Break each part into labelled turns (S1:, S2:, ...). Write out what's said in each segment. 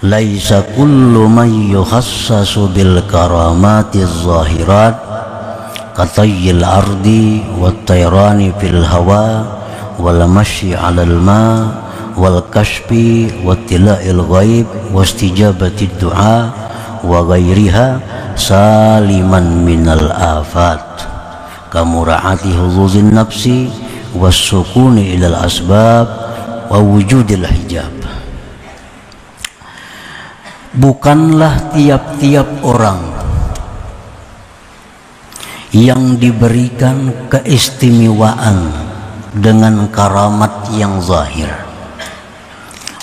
S1: laisa kullu man yukhassasu bil karamatiz zahirat katayyil ardi wat tayrani fil hawa wal masyi 'alal ma wal kashfi wat tila'il ghaib wastijabatid du'a wa ghairiha saliman minal afat kamura'ati huzuzin nafsi was sukuni ilal asbab wa wujudil hijab. Bukanlah tiap-tiap orang yang diberikan keistimewaan dengan karamat yang zahir.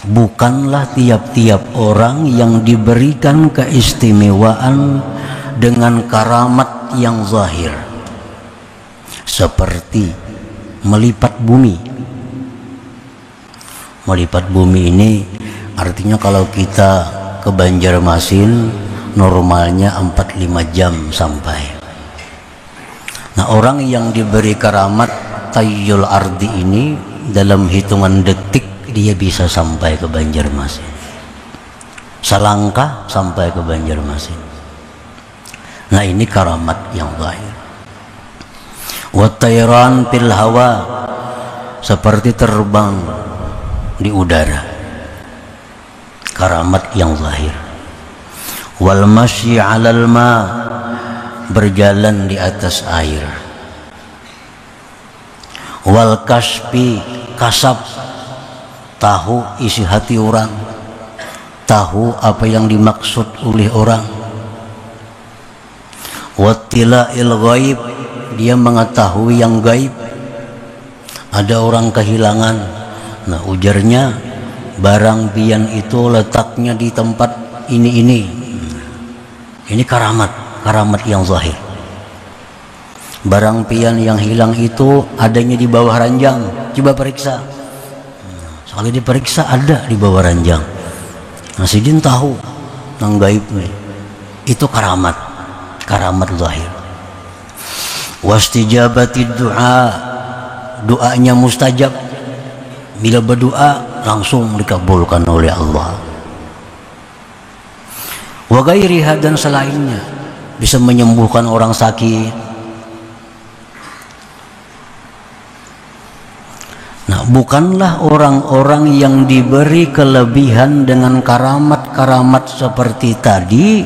S1: Bukanlah tiap-tiap orang yang diberikan keistimewaan dengan karamat yang zahir, seperti melipat bumi. Melipat bumi ini artinya kalau kita ke Banjarmasin normalnya 4-5 jam sampai. Nah, orang yang diberi karamat tayyul ardi ini dalam hitungan detik dia bisa sampai ke Banjarmasin. Selangkah sampai ke Banjarmasin. Nah, ini karamat yang zahir. Wa tayran fil hawa, seperti terbang di udara. Karamat yang zahir. Wal masyi 'alal ma, berjalan di atas air. Wal kasfi, kasab, tahu isi hati orang, tahu apa yang dimaksud oleh orang. Wattila'il ghaib, dia mengetahui yang gaib. Ada orang kehilangan, nah ujarnya barang pian itu letaknya di tempat ini. Ini karamat yang zahir. Barang pian yang hilang itu adanya di bawah ranjang, coba periksa. Sekali diperiksa ada di bawah ranjang. Nah, sidin tahu yang gaib nih. Itu karamat zahir. Wastijabatid du'a, doanya mustajab. Bila berdoa langsung dikabulkan oleh Allah. Wa ghairiha, dan selainnya, bisa menyembuhkan orang sakit. Nah, bukanlah orang-orang yang diberi kelebihan dengan karamat-karamat seperti tadi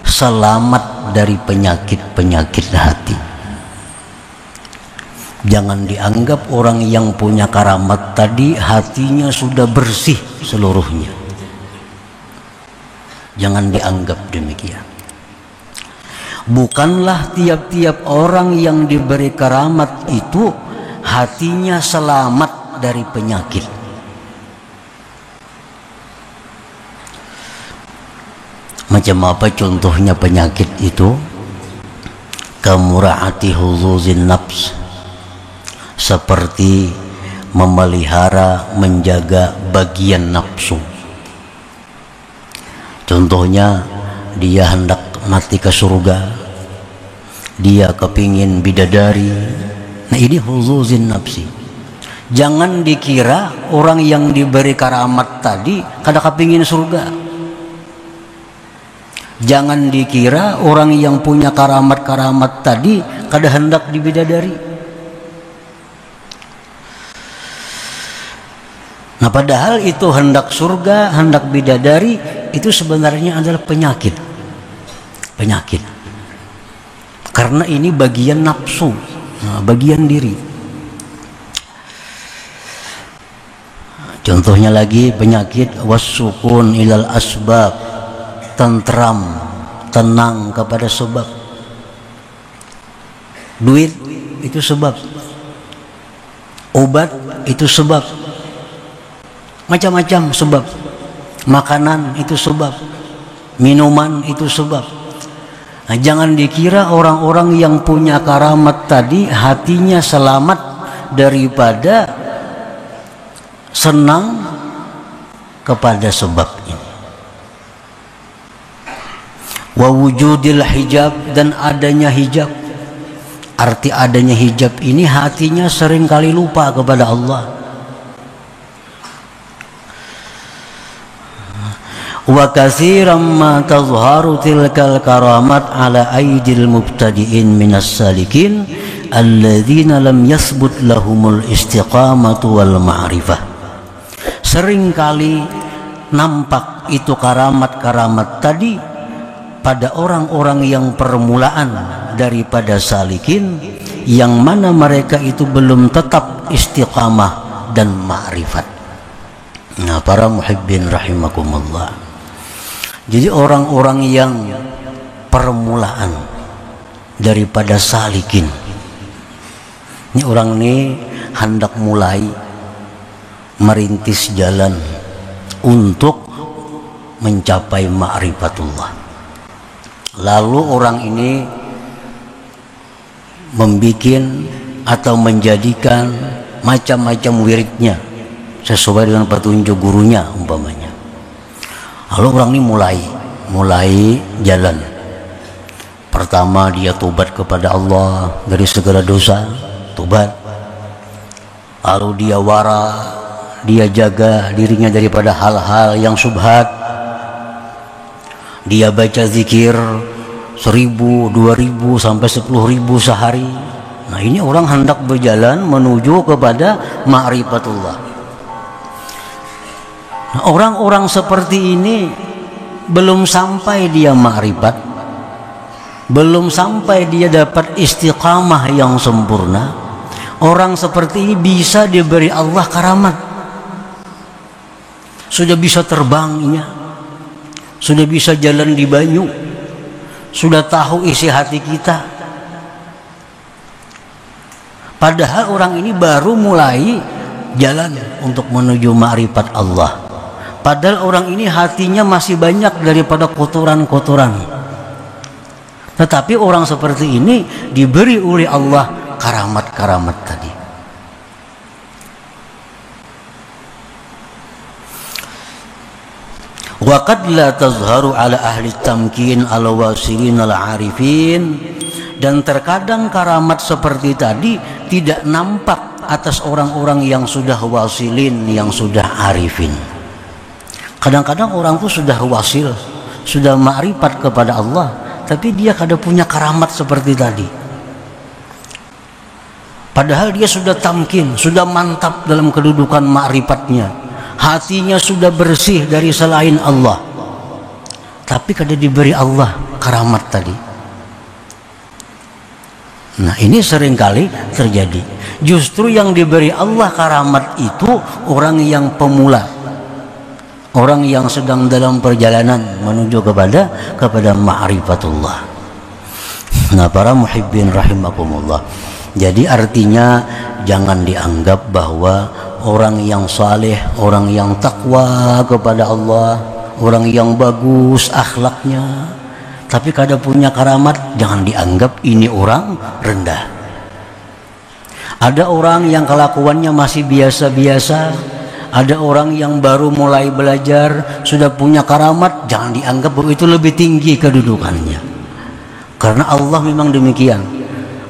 S1: selamat dari penyakit-penyakit hati. Jangan dianggap orang yang punya karamat tadi hatinya sudah bersih seluruhnya. Jangan dianggap demikian. Bukanlah tiap-tiap orang yang diberi karamat itu hatinya selamat dari penyakit. Macam apa contohnya penyakit itu? Kamura'ati huzuzin nafs, seperti memelihara, menjaga bagian nafsu. Contohnya, dia hendak mati ke surga, dia kepingin bidadari. Nah, ini huzuzin nafsi. Jangan dikira orang yang diberi karamat tadi kada kepingin surga. Jangan dikira orang yang punya karamat-karamat tadi kada hendak dibidadari. Nah, padahal itu hendak surga, hendak bidadari, itu sebenarnya adalah penyakit. Karena ini bagian nafsu, bagian diri. Contohnya lagi penyakit wassukun ilal asbab, tentram, tenang kepada sebab. Duit itu sebab, obat itu sebab, macam-macam sebab. Makanan itu sebab, minuman itu sebab. Nah, jangan dikira orang-orang yang punya karamat tadi hatinya selamat daripada senang kepada sebab ini. Wa wujudil hijab, dan adanya hijab. Arti adanya hijab ini hatinya sering kali lupa kepada Allah. Wa katsiran ma tazharu tilkal karamat ala aidil mubtadi'in minas salikin alladzina lam yathbut lahumul istiqamatu wal ma'rifah. Seringkali nampak itu karamat-karamat tadi pada orang-orang yang permulaan daripada salikin, yang mana mereka itu belum tetap istiqamah dan ma'rifat. Nah, para muhibbin rahimakumullah, jadi orang-orang yang permulaan daripada salikin, ini orang ini hendak mulai merintis jalan untuk mencapai ma'rifatullah. Lalu orang ini membikin atau menjadikan macam-macam wiridnya sesuai dengan petunjuk gurunya umpamanya. Lalu orang ini mulai jalan. Pertama dia tobat kepada Allah dari segala dosa, tobat. Lalu dia wara, dia jaga dirinya daripada hal-hal yang syubhat. Dia baca zikir 1000, 2000 sampai 10.000 sehari. Nah, ini orang hendak berjalan menuju kepada ma'rifatullah. Nah, orang-orang seperti ini belum sampai dia ma'rifat, belum sampai dia dapat istiqamah yang sempurna. Orang seperti ini bisa diberi Allah karamat. Sudah bisa terbangnya, sudah bisa jalan di banyu, sudah tahu isi hati kita. Padahal orang ini baru mulai jalan untuk menuju ma'rifat Allah. Padahal orang ini hatinya masih banyak daripada kotoran-kotoran. Tetapi orang seperti ini diberi oleh Allah karamat-karamat tadi. Wa qad la tazharu ala ahli tamkin ala wasilin ala arifin, dan terkadang karamat seperti tadi tidak nampak atas orang-orang yang sudah wasilin, yang sudah arifin. Kadang-kadang orang itu sudah wasil, sudah ma'rifat kepada Allah, tapi dia kada punya karamat seperti tadi. Padahal dia sudah tamkin, sudah mantap dalam kedudukan ma'rifatnya, hatinya sudah bersih dari selain Allah, tapi kada diberi Allah karamat tadi. Nah, ini seringkali terjadi. Justru yang diberi Allah karamat itu orang yang pemula, orang yang sedang dalam perjalanan menuju kepada ma'rifatullah. Nah, para muhibbin rahimakumullah, jadi artinya jangan dianggap bahwa orang yang saleh, orang yang takwa kepada Allah, orang yang bagus akhlaknya, tapi kada punya karamat, jangan dianggap ini orang rendah. Ada orang yang kelakuannya masih biasa-biasa, ada orang yang baru mulai belajar sudah punya karamat, jangan dianggap bahwa itu lebih tinggi kedudukannya. Karena Allah memang demikian.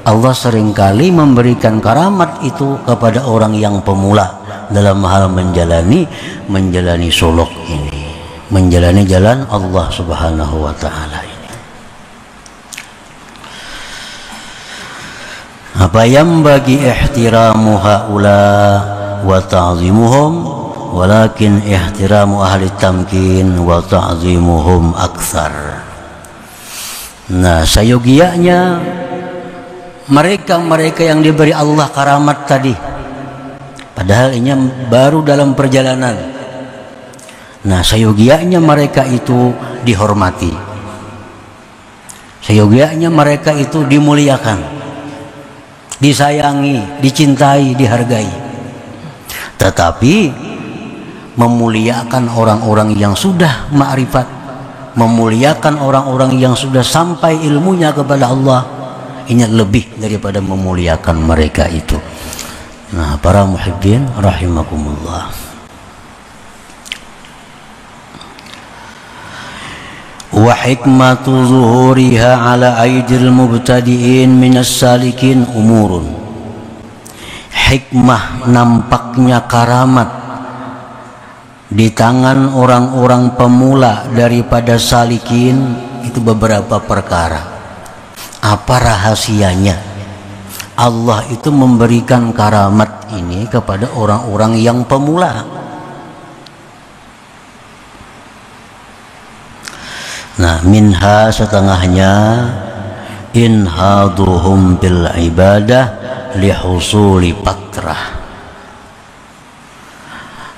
S1: Allah seringkali memberikan karamat itu kepada orang yang pemula dalam hal menjalani suluk ini, menjalani jalan Allah Subhanahu wa taala ini. Apa yang bagi ihtiramu haula wa ta'zimuhum, walakin ihtiramu ahli tamkin wa ta'zimuhum aktsar. Nah, sayogianya mereka yang diberi Allah karamat tadi, padahal ini baru dalam perjalanan. Nah, sayogianya mereka itu dihormati, sayogianya mereka itu dimuliakan, disayangi, dicintai, dihargai. Tetapi memuliakan orang-orang yang sudah ma'rifat, memuliakan orang-orang yang sudah sampai ilmunya kepada Allah, ini lebih daripada memuliakan mereka itu. Nah, para muhibbin rahimakumullah, wa hikmatu zuhuriha ala aidil mubtadi'in minas salikin umurun. Hikmah nampaknya karamat di tangan orang-orang pemula daripada salikin itu beberapa perkara. Apa rahasianya? Allah itu memberikan karamat ini kepada orang-orang yang pemula. Nah, minha setengahnya inhaduhum bil ibadah lihusuli patrah.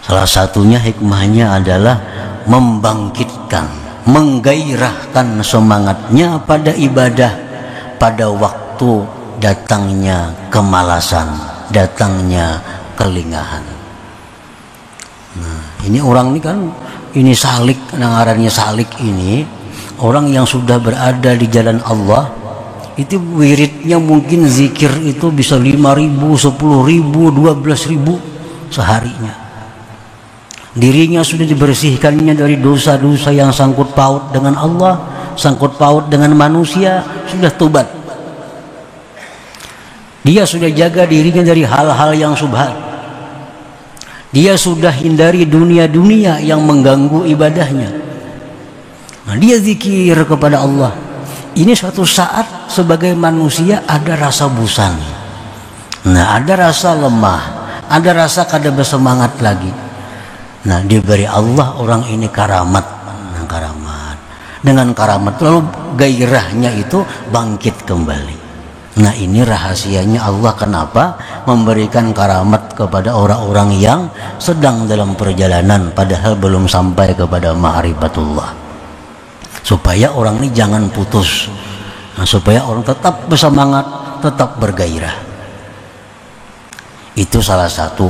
S1: Salah satunya hikmahnya adalah membangkitkan, menggairahkan semangatnya pada ibadah pada waktu datangnya kemalasan, datangnya kelingahan. Nah, ini orang ini kan, ini salik, ngarannya salik ini, orang yang sudah berada di jalan Allah, itu wiridnya mungkin zikir itu bisa 5.000, 10.000, 12.000 seharinya. Dirinya sudah dibersihkannya dari dosa-dosa yang sangkut paut dengan Allah, sangkut paut dengan manusia, sudah tobat. Dia sudah jaga dirinya dari hal-hal yang subhat. Dia sudah hindari dunia-dunia yang mengganggu ibadahnya. Nah, dia zikir kepada Allah. Ini suatu saat sebagai manusia ada rasa bosan. Nah, ada rasa lemah, ada rasa kada bersemangat lagi. Nah, diberi Allah orang ini karamat. Nah, karamat. Dengan karamat lalu gairahnya itu bangkit kembali. Nah, ini rahasianya Allah kenapa memberikan karamat kepada orang-orang yang sedang dalam perjalanan padahal belum sampai kepada ma'rifatullah. Supaya orang ini jangan putus. Nah, supaya orang tetap bersemangat, tetap bergairah. Itu salah satu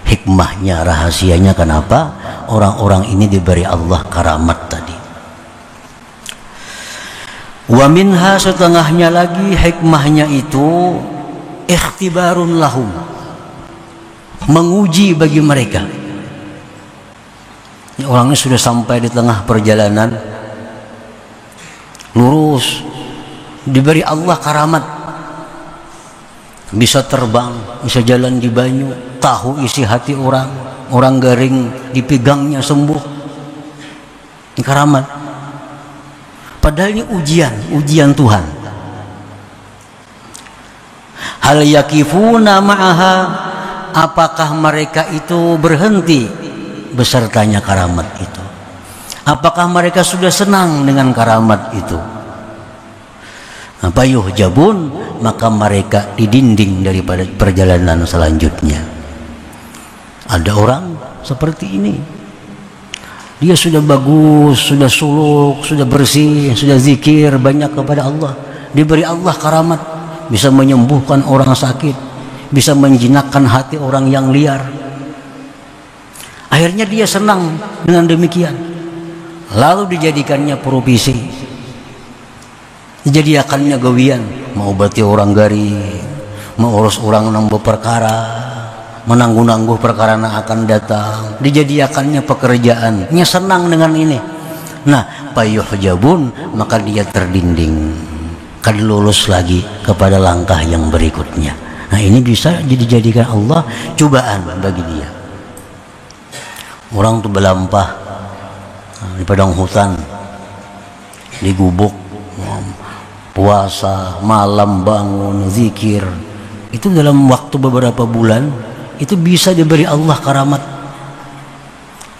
S1: hikmahnya, rahasianya kenapa orang-orang ini diberi Allah karamat tadi. Wa minha setengahnya lagi hikmahnya itu ikhtibarun lahum, menguji bagi mereka. Ini orangnya sudah sampai di tengah perjalanan lurus, diberi Allah karamat, bisa terbang, bisa jalan di banyu, tahu isi hati orang, orang garing dipegangnya sembuh. Ini karamat. Padahal ini ujian Tuhan. Hal yakifuna ma'aha, apakah mereka itu berhenti besertanya karamat itu? Apakah mereka sudah senang dengan karamat itu? Apa yuhjabun, maka mereka didinding daripada perjalanan selanjutnya. Ada orang seperti ini, dia sudah bagus, sudah suluk, sudah bersih, sudah zikir banyak kepada Allah, diberi Allah karamat, bisa menyembuhkan orang sakit, bisa menjinakkan hati orang yang liar. Akhirnya dia senang dengan demikian, lalu dijadikannya profesi, dijadikannya gawian, mengobati orang garing, mengurus orang nambah perkara, menangguh-nangguh perkara yang akan datang, dijadikannya pekerjaan. Dia senang dengan ini. Nah, payuhjabun, maka dia terdinding, kan lulus lagi kepada langkah yang berikutnya. Nah, ini bisa dijadikan Allah cobaan bagi dia. Orang tuh belampah di padang hutan, di gubuk, puasa, malam bangun, zikir. Itu dalam waktu beberapa bulan, itu bisa diberi Allah karamat.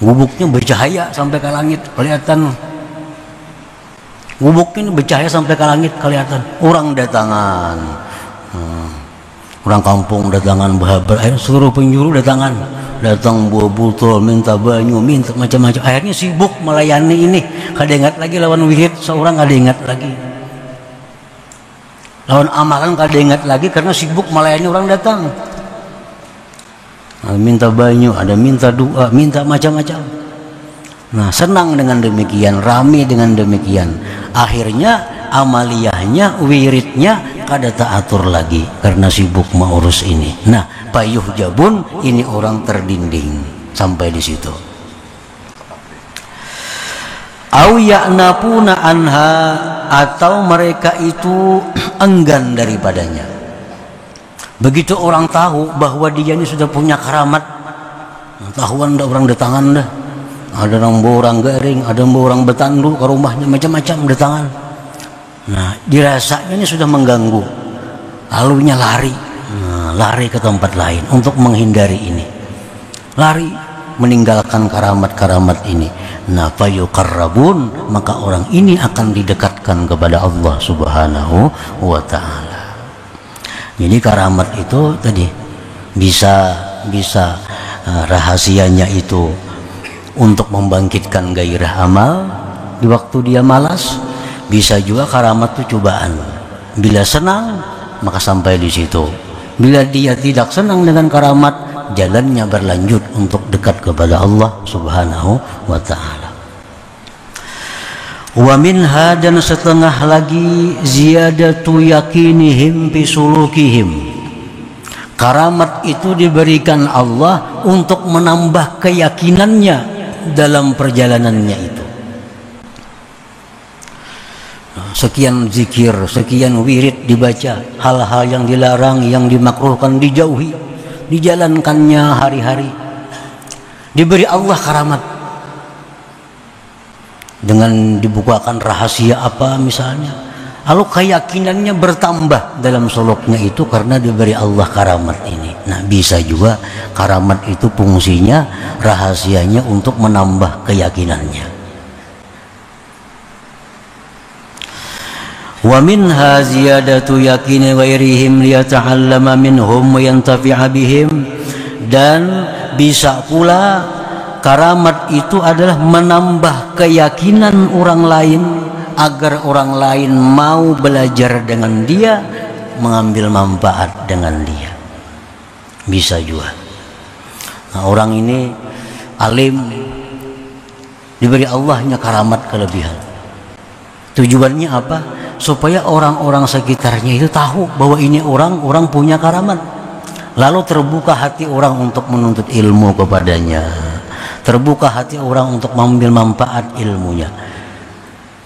S1: Gubuknya bercahaya sampai ke langit, kelihatan. Gubuknya bercahaya sampai ke langit, kelihatan. Orang datangan, orang kampung datangan, berhabar, seluruh penjuru datangan, datang buah botol, minta banyu, minta macam-macam. Akhirnya sibuk melayani ini, kada ingat lagi lawan wirid, seorang kada ingat lagi. Lawan amalan kada ingat lagi karena sibuk melayani orang datang. Minta banyu, ada minta doa, minta macam-macam. Nah, senang dengan demikian, rame dengan demikian. Akhirnya amaliyahnya, wiridnya kada teratur lagi karena sibuk mengurus ini. Nah, payuhjabun, ini orang terdinding sampai di situ. Au ya'napuna anha, atau mereka itu enggan daripadanya. Begitu orang tahu bahwa dia ini sudah punya karamat, tahuan dah orang datangan dah. Ada orang garing, ada orang betandu ke rumahnya, macam-macam datangan. Nah, dirasanya ini sudah mengganggu. Lalunya lari, lari ke tempat lain untuk menghindari ini. Lari meninggalkan karamat-karamat ini. Nah, fayuqarrabun, maka orang ini akan didekatkan kepada Allah Subhanahu wa taala. Jadi karamat itu tadi bisa rahasianya itu untuk membangkitkan gairah amal di waktu dia malas. Bisa juga karamat itu cobaan. Bila senang maka sampai di situ. Bila dia tidak senang dengan karamat, jalannya berlanjut untuk dekat kepada Allah Subhanahu wa taala. Wa minha, dan setengah lagi, ziyadatu yakinihim fi sulukihim. Karamat itu diberikan Allah untuk menambah keyakinannya dalam perjalanannya itu. Sekian zikir, sekian wirid dibaca, hal-hal yang dilarang, yang dimakruhkan dijauhi, dijalankannya hari-hari. Diberi Allah karamat dengan dibukakan rahasia apa misalnya, lalu keyakinannya bertambah dalam suluknya itu karena diberi Allah karamat ini. Nah, bisa juga karamat itu fungsinya, rahasianya untuk menambah keyakinannya. Wa minha ziyadatu yakini ghairihim liyata'allama minhum wa yantafi'a bihim. Dan bisa pula karamat itu adalah menambah keyakinan orang lain agar orang lain mau belajar dengan dia, mengambil manfaat dengan dia. Bisa juga. Nah, orang ini alim, diberi Allahnya karamat kelebihan. Tujuannya apa? Supaya orang-orang sekitarnya itu tahu bahwa ini orang punya karamat. Lalu terbuka hati orang untuk menuntut ilmu kepadanya. Terbuka hati orang untuk mengambil manfaat ilmunya.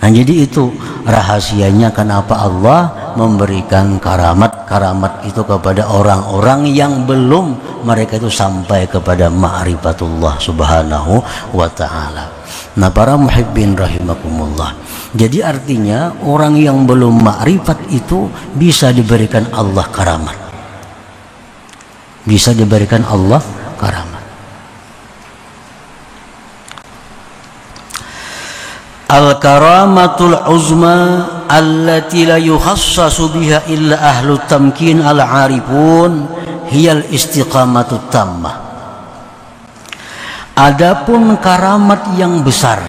S1: Nah, jadi itu rahasianya kenapa Allah memberikan karamat itu kepada orang-orang yang belum mereka itu sampai kepada ma'rifatullah Subhanahu wa ta'ala. Nah, para muhibbin rahimakumullah, jadi artinya orang yang belum ma'rifat itu bisa diberikan Allah karamat. Bisa diberikan Allah karamat. Al-karamatul uzma allati la yukhassasu biha illa ahlu tamkin al-arifun hiyal istiqamatut tammah. Adapun karamat yang besar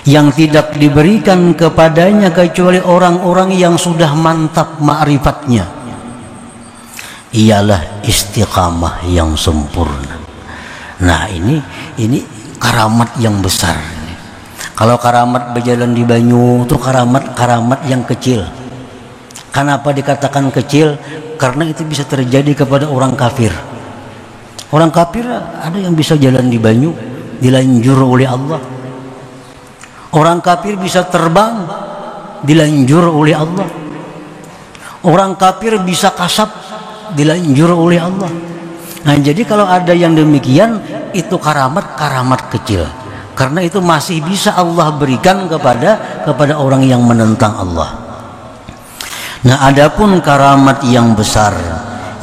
S1: yang tidak diberikan kepadanya kecuali orang-orang yang sudah mantap ma'rifatnya, ialah istiqamah yang sempurna. Nah, ini karamat yang besar. Kalau karamat berjalan di banyu itu karamat yang kecil. Kenapa dikatakan kecil? Karena itu bisa terjadi kepada orang kafir. Orang kafir ada yang bisa jalan di banyu, dilanjur oleh Allah. Orang kafir bisa terbang, dilanjur oleh Allah. Orang kafir bisa kasab, dilanjur oleh Allah. Nah, jadi kalau ada yang demikian, itu karamat kecil. Karena itu masih bisa Allah berikan kepada orang yang menentang Allah. Nah, adapun karamat yang besar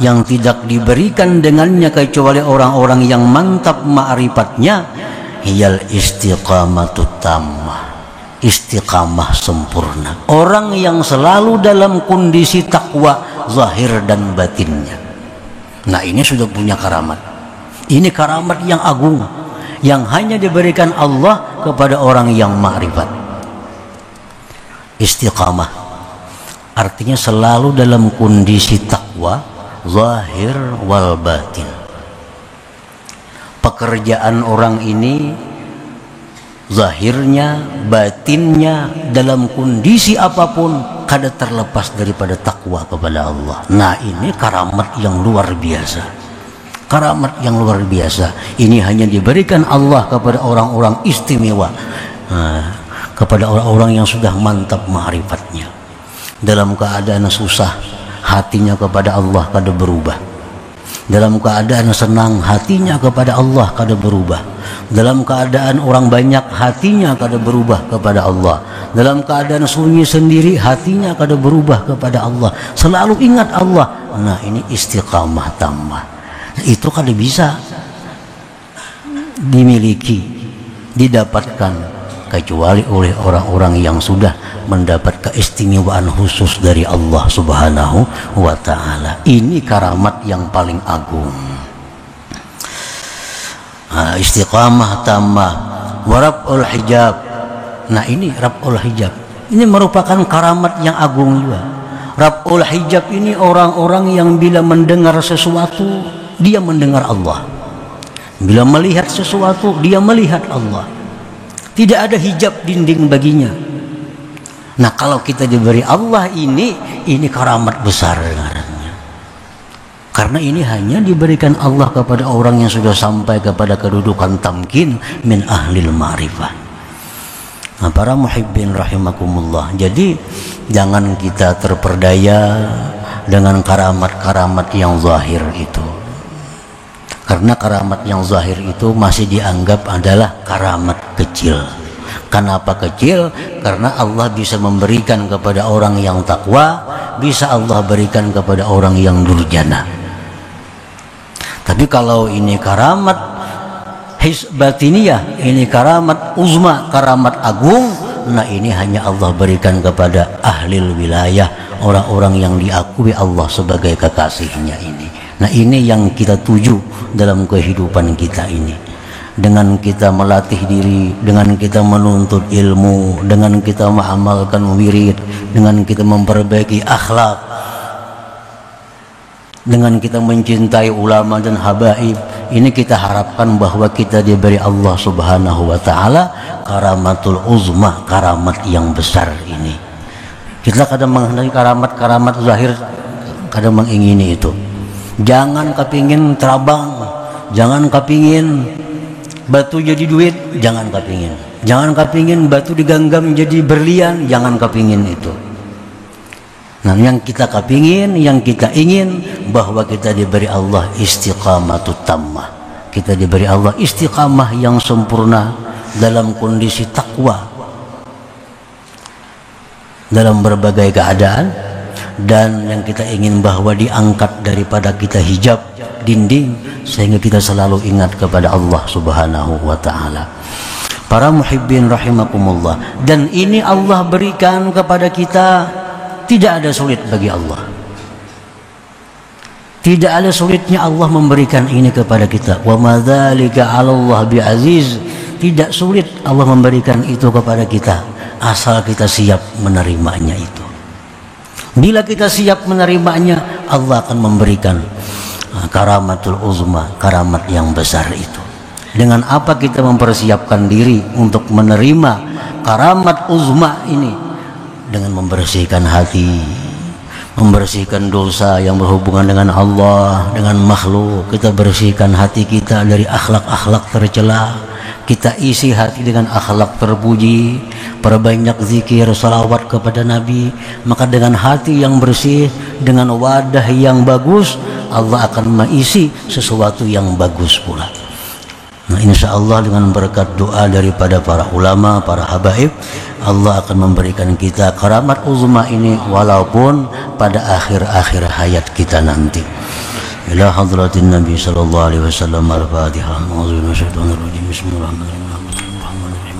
S1: yang tidak diberikan dengannya kecuali orang-orang yang mantap ma'rifatnya, hiyal istiqamatut tammah, istiqamah sempurna. Orang yang selalu dalam kondisi takwa zahir dan batinnya. Nah, ini sudah punya karamat. Ini karamat yang agung yang hanya diberikan Allah kepada orang yang ma'rifat. Istiqamah artinya selalu dalam kondisi takwa zahir wal batin. Pekerjaan orang ini zahirnya, batinnya, dalam kondisi apapun kada terlepas daripada takwa kepada Allah. Nah, ini karamat yang luar biasa. Karamat yang luar biasa. Ini hanya diberikan Allah kepada orang-orang istimewa, kepada orang-orang yang sudah mantap ma'rifatnya. Dalam keadaan susah, hatinya kepada Allah kada berubah. Dalam keadaan senang, hatinya kepada Allah kada berubah. Dalam keadaan orang banyak, hatinya kada berubah kepada Allah. Dalam keadaan sunyi sendiri, hatinya kada berubah kepada Allah. Selalu ingat Allah. Nah, ini istiqamah tammah. Itu kada bisa dimiliki, didapatkan kecuali oleh orang-orang yang sudah mendapat keistimewaan khusus dari Allah Subhanahu wa ta'ala. Ini karamat yang paling agung. Istiqamah tammah, warabul hijab. Nah, ini rabul hijab. Ini merupakan karamat yang agung juga. Rabul hijab ini orang-orang yang bila mendengar sesuatu, dia mendengar Allah. Bila melihat sesuatu, dia melihat Allah. Tidak ada hijab dinding baginya. Nah, kalau kita diberi Allah ini karamat besar dengarannya. Karena ini hanya diberikan Allah kepada orang yang sudah sampai kepada kedudukan tamkin min ahlil ma'rifah. Nah, para muhibbin rahimakumullah. Jadi jangan kita terperdaya dengan karamat-karamat yang zahir itu. Karena karamat yang zahir itu masih dianggap adalah karamat kecil. Kenapa kecil? Karena Allah bisa memberikan kepada orang yang takwa, bisa Allah berikan kepada orang yang durjana. Tapi kalau ini karamat batiniyah, ini karamat uzma, karamat agung, nah ini hanya Allah berikan kepada ahlil wilayah, orang-orang yang diakui Allah sebagai kekasihnya ini. Nah, ini yang kita tuju dalam kehidupan kita ini. Dengan kita melatih diri, dengan kita menuntut ilmu, dengan kita mengamalkan wirid, dengan kita memperbaiki akhlak, dengan kita mencintai ulama dan habaib, ini kita harapkan bahwa kita diberi Allah Subhanahu wa ta'ala karamatul uzma, karamat yang besar ini. Kita kadang menghendaki karamat-karamat zahir, kadang mengingini itu. Jangan kepingin terabang, jangan kepingin batu jadi duit, jangan kepingin. Jangan kepingin batu digenggam jadi berlian, jangan kepingin itu. Nah, yang kita kepingin, yang kita ingin, bahwa kita diberi Allah istiqamatut tammah. Kita diberi Allah istiqamah yang sempurna dalam kondisi takwa dalam berbagai keadaan. Dan yang kita ingin bahwa diangkat daripada kita hijab dinding, sehingga kita selalu ingat kepada Allah Subhanahu wa ta'ala. Para muhibbin rahimakumullah. Dan ini Allah berikan kepada kita, tidak ada sulit bagi Allah. Tidak ada sulitnya Allah memberikan ini kepada kita. Wa madzalika 'alallah bi'aziz. Tidak sulit Allah memberikan itu kepada kita, asal kita siap menerimanya itu. Bila kita siap menerimanya, Allah akan memberikan karamatul uzma, karamat yang besar itu. Dengan apa kita mempersiapkan diri untuk menerima karamat uzma ini? Dengan membersihkan hati, membersihkan dosa yang berhubungan dengan Allah, dengan makhluk. Kita bersihkan hati kita dari akhlak-akhlak tercela. Kita isi hati dengan akhlak terpuji, perbanyak zikir, salawat kepada Nabi. Maka dengan hati yang bersih, dengan wadah yang bagus, Allah akan mengisi sesuatu yang bagus pula. Nah, insya Allah dengan berkat doa daripada para ulama, para habaib, Allah akan memberikan kita karamat uzma ini walaupun pada akhir-akhir hayat kita nanti. Ila hadratin Nabi sallallahu alaihi wasallam. Al-Fatihah. Bismillahirrahmanirrahim.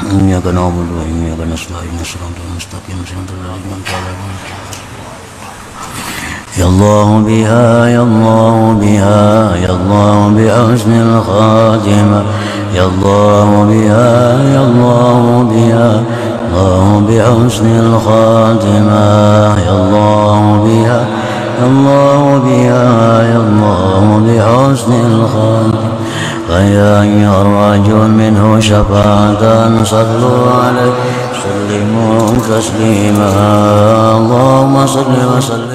S1: Iyyaka na'budu wa iyyaka nasta'in. Shiratal mustaqim. Shiratal ladzina an'amta 'alaihim. Ya Allah biha, ya Allah biha, ya Allah biha husnul khatimah. Ya Allah biha, ya Allah biha, Allah biha husnul khatimah. Ya Allah biha, Allah biha, ya Allah بحسن الخاتم فيا أيها الرجل منه شفاعة صلوا عليه سلموا تسليما اللهم صل وسلم